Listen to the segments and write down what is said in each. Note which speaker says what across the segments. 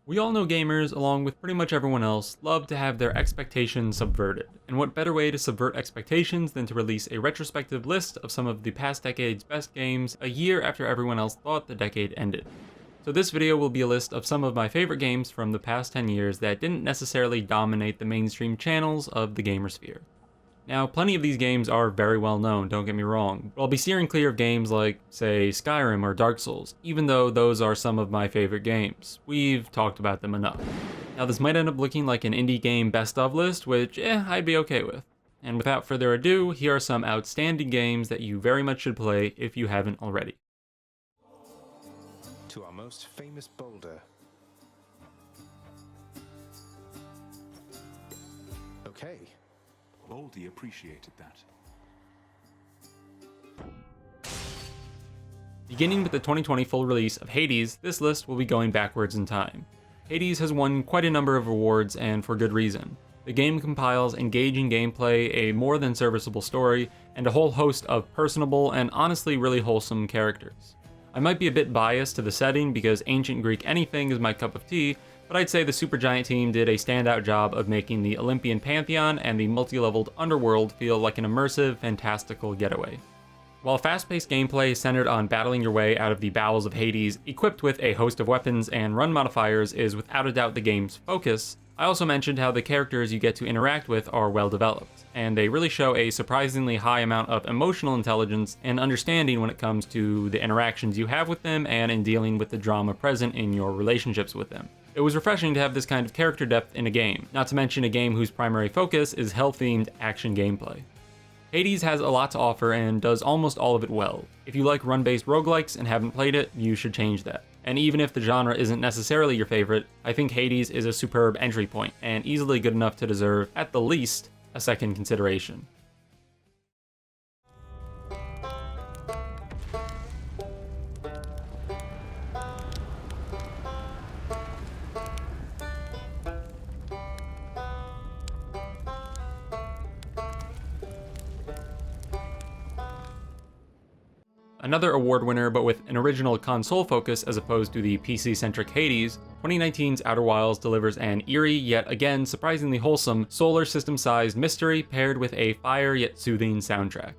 Speaker 1: We all know gamers, along with pretty much everyone else, love to have their expectations subverted. And what better way to subvert expectations than to release a retrospective list of some of the past decade's best games a year after everyone else thought the decade ended. So this video will be a list of some of my favorite games from the past 10 years that didn't necessarily dominate the mainstream channels of the gamersphere. Now, plenty of these games are very well known, don't get me wrong, but I'll be steering clear of games like, say, Skyrim or Dark Souls, even though those are some of my favorite games. We've talked about them enough. Now, this might end up looking like an indie game best of list, which, I'd be okay with. And without further ado, here are some outstanding games that you very much should play if you haven't already.
Speaker 2: To our most famous boulder. Okay.
Speaker 3: Baldy appreciated that.
Speaker 1: Beginning with the 2020 full release of Hades, this list will be going backwards in time. Hades has won quite a number of awards, and for good reason. The game compiles engaging gameplay, a more than serviceable story, and a whole host of personable and honestly really wholesome characters. I might be a bit biased to the setting because ancient Greek anything is my cup of tea, but I'd say the Supergiant team did a standout job of making the Olympian pantheon and the multi-leveled underworld feel like an immersive, fantastical getaway. While fast-paced gameplay centered on battling your way out of the bowels of Hades, equipped with a host of weapons and run modifiers, is without a doubt the game's focus, I also mentioned how the characters you get to interact with are well developed, and they really show a surprisingly high amount of emotional intelligence and understanding when it comes to the interactions you have with them and in dealing with the drama present in your relationships with them. It was refreshing to have this kind of character depth in a game, not to mention a game whose primary focus is hell-themed action gameplay. Hades has a lot to offer and does almost all of it well. If you like run-based roguelikes and haven't played it, you should change that. And even if the genre isn't necessarily your favorite, I think Hades is a superb entry point, and easily good enough to deserve, at the least, a second consideration. Another award winner, but with an original console focus as opposed to the PC-centric Hades, 2019's Outer Wilds delivers an eerie, yet again surprisingly wholesome, solar system-sized mystery paired with a fire yet soothing soundtrack.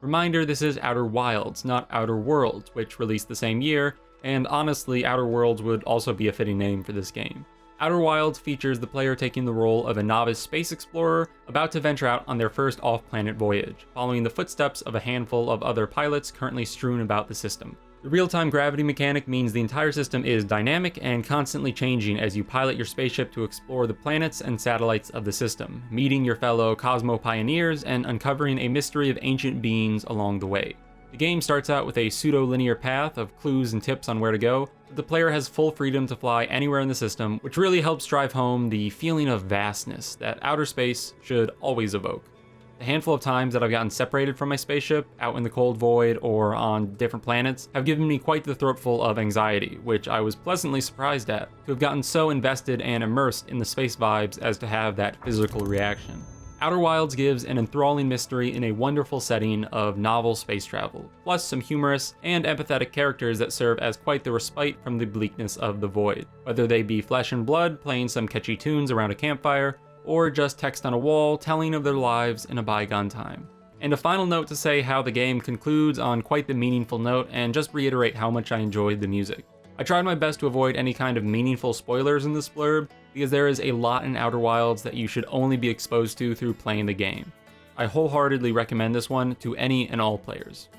Speaker 1: Reminder, this is Outer Wilds, not Outer Worlds, which released the same year, and honestly, Outer Worlds would also be a fitting name for this game. Outer Wilds features the player taking the role of a novice space explorer about to venture out on their first off-planet voyage, following the footsteps of a handful of other pilots currently strewn about the system. The real-time gravity mechanic means the entire system is dynamic and constantly changing as you pilot your spaceship to explore the planets and satellites of the system, meeting your fellow Cosmo pioneers and uncovering a mystery of ancient beings along the way. The game starts out with a pseudo-linear path of clues and tips on where to go, but the player has full freedom to fly anywhere in the system, which really helps drive home the feeling of vastness that outer space should always evoke. The handful of times that I've gotten separated from my spaceship, out in the cold void or on different planets, have given me quite the throatful of anxiety, which I was pleasantly surprised at, to have gotten so invested and immersed in the space vibes as to have that physical reaction. Outer Wilds gives an enthralling mystery in a wonderful setting of novel space travel, plus some humorous and empathetic characters that serve as quite the respite from the bleakness of the void, whether they be flesh and blood playing some catchy tunes around a campfire, or just text on a wall telling of their lives in a bygone time. And a final note to say how the game concludes on quite the meaningful note, and just reiterate how much I enjoyed the music. I tried my best to avoid any kind of meaningful spoilers in this blurb, because there is a lot in Outer Wilds that you should only be exposed to through playing the game. I wholeheartedly recommend this one to any and all players.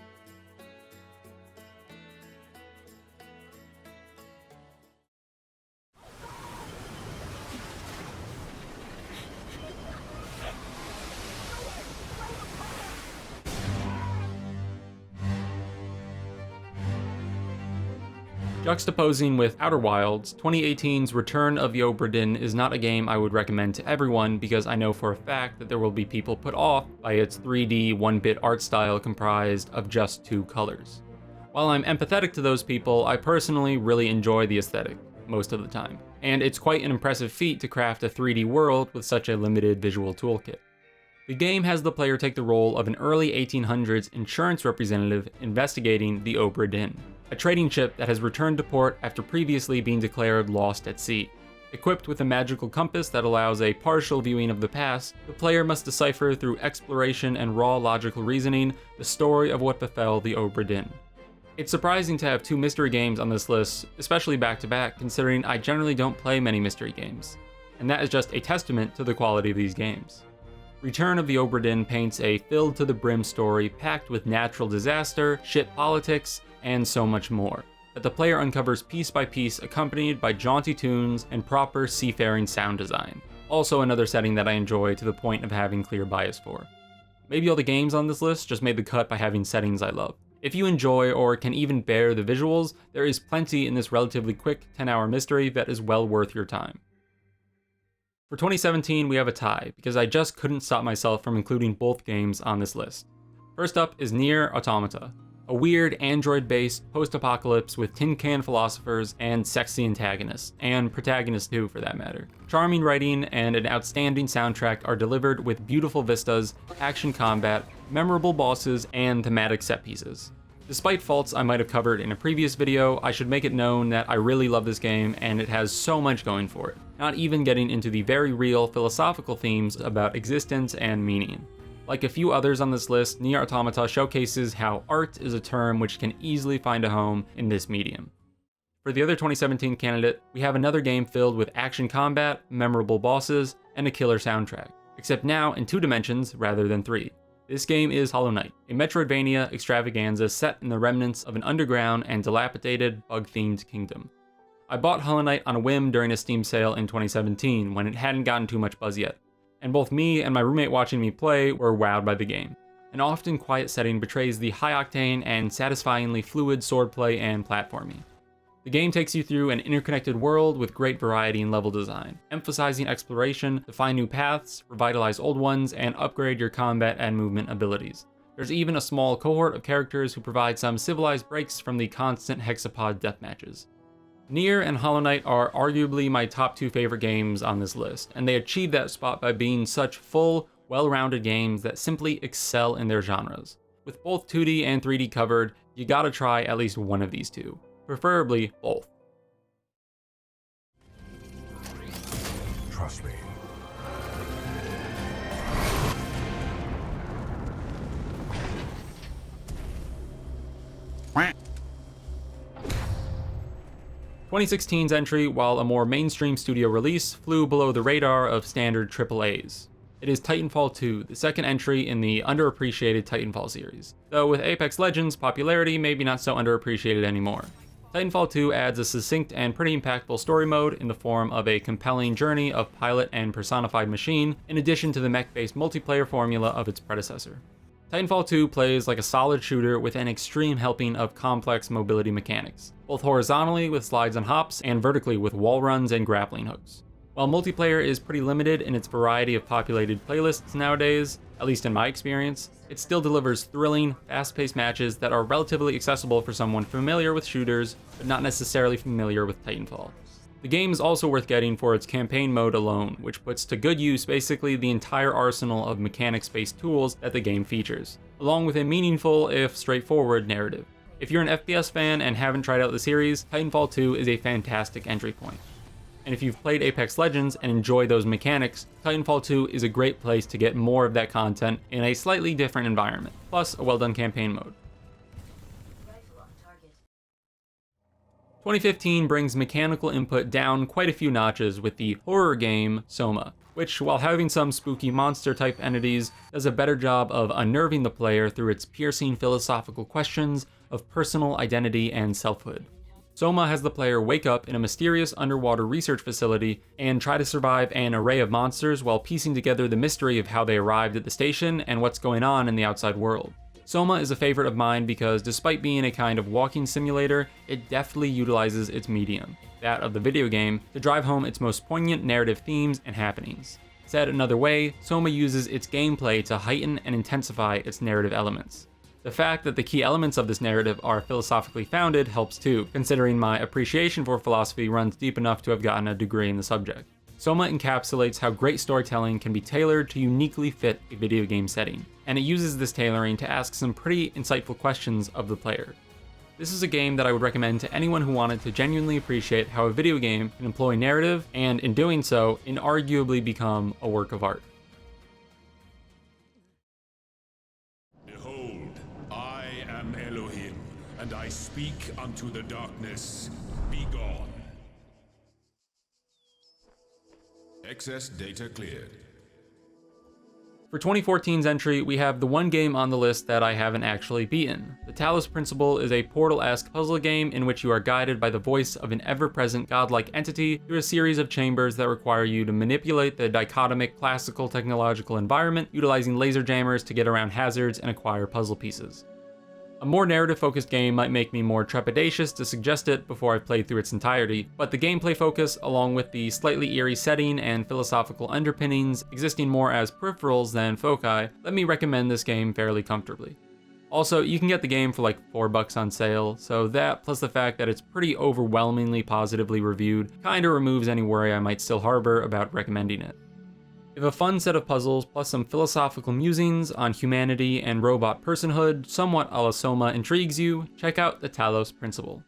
Speaker 1: Juxtaposing with Outer Wilds, 2018's Return of the Obra Dinn is not a game I would recommend to everyone because I know for a fact that there will be people put off by its 3D 1-bit art style comprised of just 2 colors. While I'm empathetic to those people, I personally really enjoy the aesthetic, most of the time, and it's quite an impressive feat to craft a 3D world with such a limited visual toolkit. The game has the player take the role of an early 1800s insurance representative investigating the Obra Dinn. a trading ship that has returned to port after previously being declared lost at sea. Equipped with a magical compass that allows a partial viewing of the past, the player must decipher through exploration and raw logical reasoning the story of what befell the Obra Dinn. It's surprising to have two mystery games on this list, especially back-to-back, considering I generally don't play many mystery games. And that is just a testament to the quality of these games. Return of the Obra Dinn paints a filled-to-the-brim story packed with natural disaster, ship politics, and so much more, that the player uncovers piece by piece, accompanied by jaunty tunes and proper seafaring sound design. Also another setting that I enjoy to the point of having clear bias for. Maybe all the games on this list just made the cut by having settings I love. If you enjoy or can even bear the visuals, there is plenty in this relatively quick 10-hour mystery that is well worth your time. For 2017, we have a tie, because I just couldn't stop myself from including both games on this list. First up is Nier Automata, a weird android-based post-apocalypse with tin can philosophers and sexy antagonists, and protagonists too for that matter. Charming writing and an outstanding soundtrack are delivered with beautiful vistas, action combat, memorable bosses, and thematic set pieces. Despite faults I might have covered in a previous video, I should make it known that I really love this game and it has so much going for it, not even getting into the very real philosophical themes about existence and meaning. Like a few others on this list, Nier Automata showcases how art is a term which can easily find a home in this medium. For the other 2017 candidate, we have another game filled with action combat, memorable bosses, and a killer soundtrack, except now in 2 dimensions rather than 3. This game is Hollow Knight, a Metroidvania extravaganza set in the remnants of an underground and dilapidated, bug-themed kingdom. I bought Hollow Knight on a whim during a Steam sale in 2017 when it hadn't gotten too much buzz yet, and both me and my roommate watching me play were wowed by the game. An often quiet setting betrays the high-octane and satisfyingly fluid swordplay and platforming. The game takes you through an interconnected world with great variety in level design, emphasizing exploration to find new paths, revitalize old ones, and upgrade your combat and movement abilities. There's even a small cohort of characters who provide some civilized breaks from the constant hexapod deathmatches. Nier and Hollow Knight are arguably my top 2 favorite games on this list, and they achieve that spot by being such full, well-rounded games that simply excel in their genres. With both 2D and 3D covered, you gotta try at least one of these two. Preferably both.
Speaker 3: Trust me.
Speaker 1: Quack. 2016's entry, while a more mainstream studio release, flew below the radar of standard AAAs. It is Titanfall 2, the second entry in the underappreciated Titanfall series, though with Apex Legends' popularity maybe not so underappreciated anymore. Titanfall 2 adds a succinct and pretty impactful story mode in the form of a compelling journey of pilot and personified machine, in addition to the mech-based multiplayer formula of its predecessor. Titanfall 2 plays like a solid shooter with an extreme helping of complex mobility mechanics, both horizontally with slides and hops, and vertically with wall runs and grappling hooks. While multiplayer is pretty limited in its variety of populated playlists nowadays, at least in my experience, it still delivers thrilling, fast-paced matches that are relatively accessible for someone familiar with shooters, but not necessarily familiar with Titanfall. The game is also worth getting for its campaign mode alone, which puts to good use basically the entire arsenal of mechanics-based tools that the game features, along with a meaningful, if straightforward, narrative. If you're an FPS fan and haven't tried out the series, Titanfall 2 is a fantastic entry point. And if you've played Apex Legends and enjoy those mechanics, Titanfall 2 is a great place to get more of that content in a slightly different environment, plus a well-done campaign mode. 2015 brings mechanical input down quite a few notches with the horror game Soma, which, while having some spooky monster-type entities, does a better job of unnerving the player through its piercing philosophical questions of personal identity and selfhood. Soma has the player wake up in a mysterious underwater research facility and try to survive an array of monsters while piecing together the mystery of how they arrived at the station and what's going on in the outside world. Soma is a favorite of mine because despite being a kind of walking simulator, it deftly utilizes its medium, that of the video game, to drive home its most poignant narrative themes and happenings. Said another way, Soma uses its gameplay to heighten and intensify its narrative elements. The fact that the key elements of this narrative are philosophically founded helps too, considering my appreciation for philosophy runs deep enough to have gotten a degree in the subject. Soma encapsulates how great storytelling can be tailored to uniquely fit a video game setting, and it uses this tailoring to ask some pretty insightful questions of the player. This is a game that I would recommend to anyone who wanted to genuinely appreciate how a video game can employ narrative, and in doing so, inarguably become a work of art.
Speaker 4: Behold, I am Elohim, and I speak unto the darkness. Be gone. Excess data cleared.
Speaker 1: For 2014's entry, we have the one game on the list that I haven't actually beaten. The Talos Principle is a Portal-esque puzzle game in which you are guided by the voice of an ever-present godlike entity through a series of chambers that require you to manipulate the dichotomic classical technological environment, utilizing laser jammers to get around hazards and acquire puzzle pieces. A more narrative-focused game might make me more trepidatious to suggest it before I played through its entirety, but the gameplay focus, along with the slightly eerie setting and philosophical underpinnings existing more as peripherals than foci, let me recommend this game fairly comfortably. Also, you can get the game for like $4 on sale, so that, plus the fact that it's pretty overwhelmingly positively reviewed, kinda removes any worry I might still harbor about recommending it. If a fun set of puzzles plus some philosophical musings on humanity and robot personhood, somewhat a la Soma, intrigues you, check out the Talos Principle.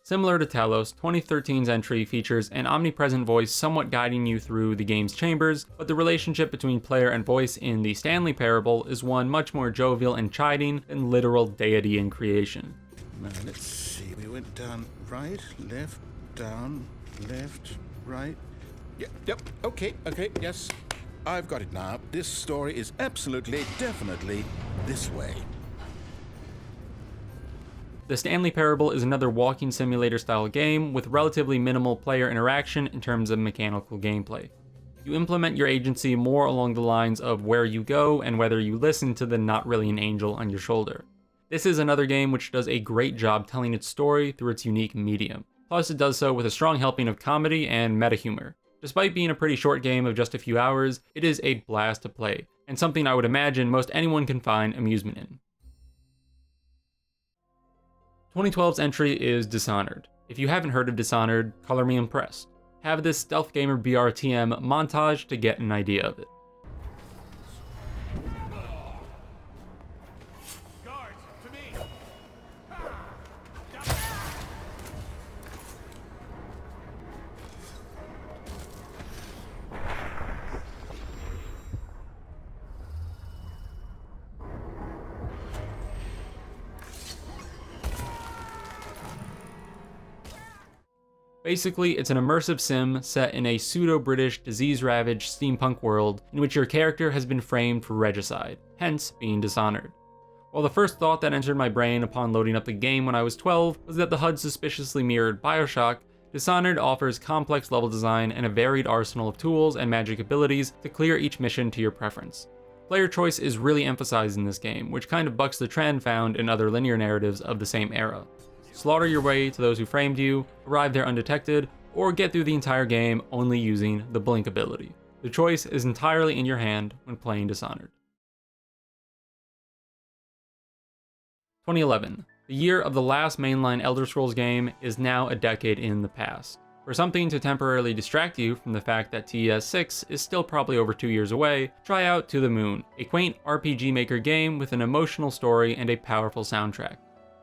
Speaker 1: Similar to Talos, 2013's entry features an omnipresent voice somewhat guiding you through the game's chambers, but the relationship between player and voice in the Stanley Parable is one much more jovial and chiding than literal deity in creation.
Speaker 5: Let's see, we went down, right, left, down, left, right. Yep, okay, yes. I've got it now. This story is absolutely, definitely this way.
Speaker 1: The Stanley Parable is another walking simulator style game with relatively minimal player interaction in terms of mechanical gameplay. You implement your agency more along the lines of where you go and whether you listen to the not really an angel on your shoulder. This is another game which does a great job telling its story through its unique medium. Plus it does so with a strong helping of comedy and meta humor. Despite being a pretty short game of just a few hours, it is a blast to play, and something I would imagine most anyone can find amusement in. 2012's entry is Dishonored. If you haven't heard of Dishonored, color me impressed. Have this stealth gamer BRTM montage to get an idea of it. Basically, it's an immersive sim set in a pseudo-British, disease-ravaged steampunk world in which your character has been framed for regicide, hence being Dishonored. While the first thought that entered my brain upon loading up the game when I was 12 was that the HUD suspiciously mirrored Bioshock, Dishonored offers complex level design and a varied arsenal of tools and magic abilities to clear each mission to your preference. Player choice is really emphasized in this game, which kind of bucks the trend found in other linear narratives of the same era. Slaughter your way to those who framed you, arrive there undetected, or get through the entire game only using the blink ability. The choice is entirely in your hand when playing Dishonored. 2011. The year of the last mainline Elder Scrolls game is now a decade in the past. For something to temporarily distract you from the fact that TES6 is still probably over 2 years away, try out To the Moon, a quaint RPG Maker game with an emotional story and a powerful soundtrack.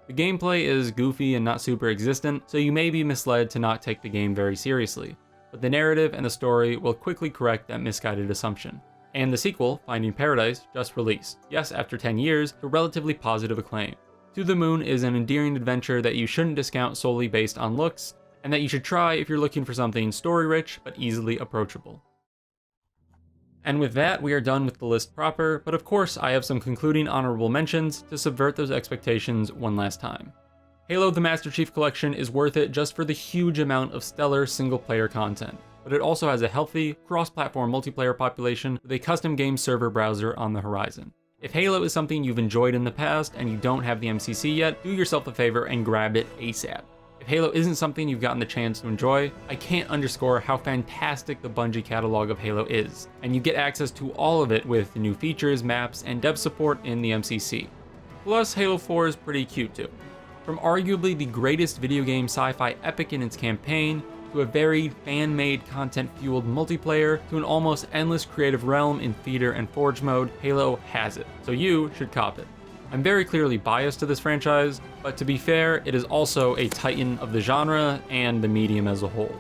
Speaker 1: The gameplay is goofy and not super existent, so you may be misled to not take the game very seriously, but the narrative and the story will quickly correct that misguided assumption. And the sequel, Finding Paradise, just released, yes after 10 years, to relatively positive acclaim. To the Moon is an endearing adventure that you shouldn't discount solely based on looks, and that you should try if you're looking for something story-rich but easily approachable. And with that, we are done with the list proper, but of course I have some concluding honorable mentions to subvert those expectations one last time. Halo the Master Chief Collection is worth it just for the huge amount of stellar single-player content, but it also has a healthy, cross-platform multiplayer population with a custom game server browser on the horizon. If Halo is something you've enjoyed in the past and you don't have the MCC yet, do yourself a favor and grab it ASAP. If Halo isn't something you've gotten the chance to enjoy, I can't underscore how fantastic the Bungie catalog of Halo is, and you get access to all of it with new features, maps, and dev support in the MCC. Plus, Halo 4 is pretty cute too. From arguably the greatest video game sci-fi epic in its campaign, to a varied, fan-made, content-fueled multiplayer, to an almost endless creative realm in theater and forge mode, Halo has it, so you should cop it. I'm very clearly biased to this franchise, but to be fair, it is also a titan of the genre and the medium as a whole.